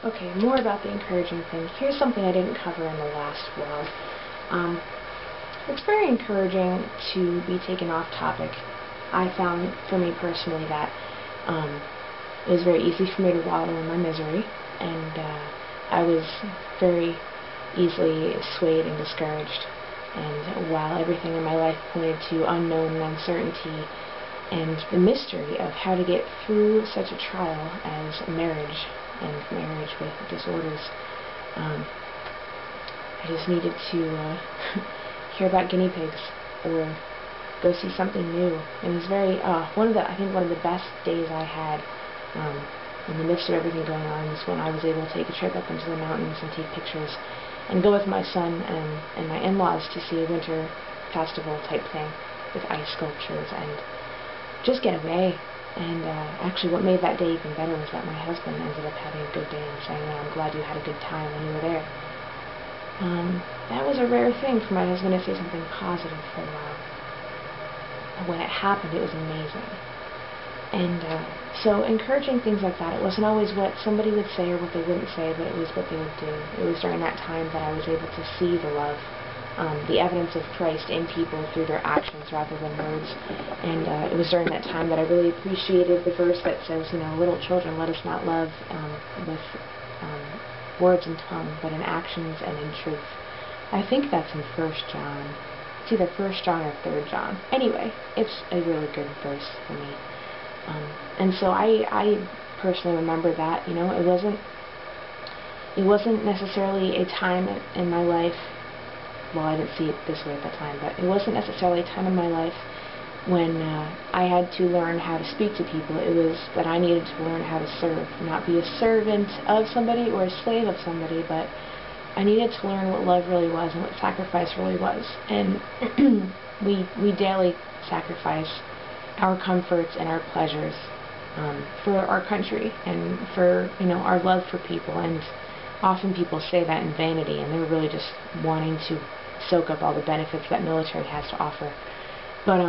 Okay, more about the encouraging thing. Here's something I didn't cover in the last vlog. It's very encouraging to be taken off topic. I found, for me personally, that it was very easy for me to wallow in my misery, and I was very easily swayed and discouraged. And while everything in my life pointed to unknown and uncertainty and the mystery of how to get through such a trial as marriage and marriage with disorders, I just needed to hear about guinea pigs or go see something new. It was very I think one of the best days I had in the midst of everything going on was when I was able to take a trip up into the mountains and take pictures and go with my son and my in-laws to see a winter festival type thing with ice sculptures and just get away. And actually what made that day even better was that my husband ended up having a good day and saying, "I'm glad you had a good time when you were there." That was a rare thing for my husband to say something positive for a while. And when it happened, it was amazing. And so encouraging things like that, it wasn't always what somebody would say or what they wouldn't say, but it was what they would do. It was during that time that I was able to see the love, the evidence of Christ in people through their actions rather than words. And it was during that time that I really appreciated the verse that says, little children, let us not love with words and tongue, but in actions and in truth. I think that's in 1 John. It's either 1 John or 3 John. Anyway, it's a really good verse for me. And so I personally remember that, it wasn't necessarily a time in my life, well, I didn't see it this way at the time, but it wasn't necessarily a time in my life when I had to learn how to speak to people. It was that I needed to learn how to serve, not be a servant of somebody or a slave of somebody, but I needed to learn what love really was and what sacrifice really was. And we daily sacrifice our comforts and our pleasures for our country and for our love for people. And often people say that in vanity, and they're really just wanting to soak up all the benefits that military has to offer. But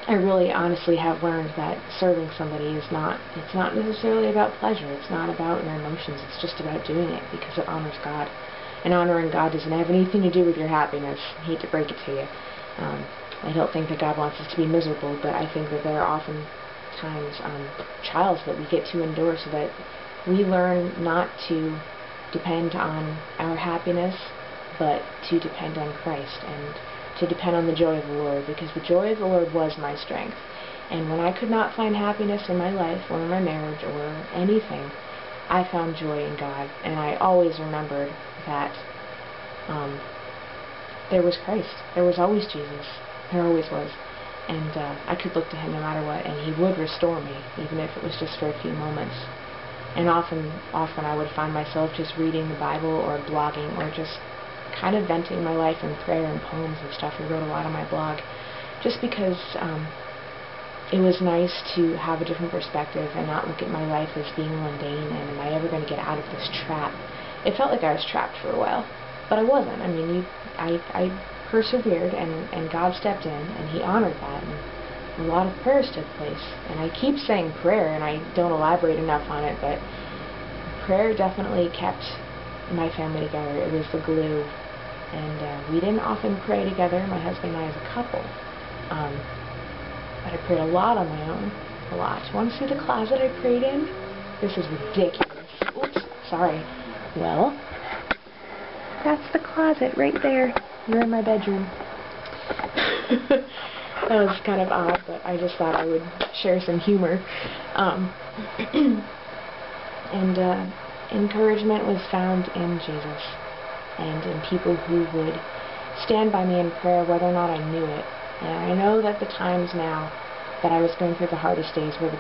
I really honestly have learned that serving somebody it's not necessarily about pleasure. It's not about your emotions. It's just about doing it because it honors God. And honoring God doesn't have anything to do with your happiness. I hate to break it to you. I don't think that God wants us to be miserable, but I think that there are often times trials that we get to endure so that we learn not to depend on our happiness, but to depend on Christ and to depend on the joy of the Lord, because the joy of the Lord was my strength. And when I could not find happiness in my life or in my marriage or anything, I found joy in God. And I always remembered that there was Christ. There was always Jesus. There always was. And I could look to Him no matter what, and He would restore me, even if it was just for a few moments. And often I would find myself just reading the Bible or blogging or just kind of venting my life in prayer and poems and stuff. I wrote a lot on my blog just because it was nice to have a different perspective and not look at my life as being mundane and am I ever going to get out of this trap. It felt like I was trapped for a while, but I wasn't. I mean, I persevered and God stepped in and He honored that, and a lot of prayers took place. And I keep saying prayer and I don't elaborate enough on it, but prayer definitely kept my family together. It was the glue. And we didn't often pray together, my husband and I as a couple. But I prayed a lot on my own. A lot. Want to see the closet I prayed in? This is ridiculous. Oops, sorry. Well, that's the closet right there. You're in my bedroom. That was kind of odd, but I just thought I would share some humor. Encouragement was found in Jesus and in people who would stand by me in prayer whether or not I knew it. And I know that the times now that I was going through the hardest days were the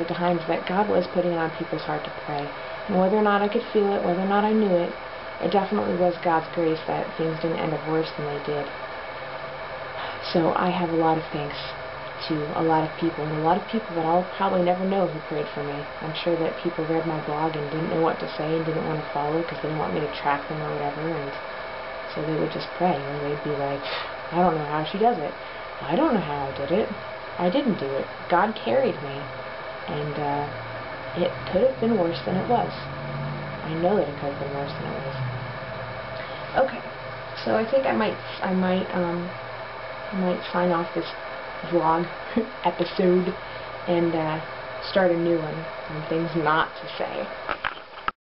times that God was putting it on people's heart to pray. And whether or not I could feel it, whether or not I knew it, it definitely was God's grace that things didn't end up worse than they did. So I have a lot of thanks to a lot of people, and a lot of people that I'll probably never know who prayed for me. I'm sure that people read my blog and didn't know what to say and didn't want to follow because they didn't want me to track them or whatever, and so they would just pray, or they'd be like, I don't know how she does it. I don't know how I did it. I didn't do it. God carried me, and it could have been worse than it was. I know that it could have been worse than it was. Okay, so I think I might sign off this vlog episode and start a new one on things not to say.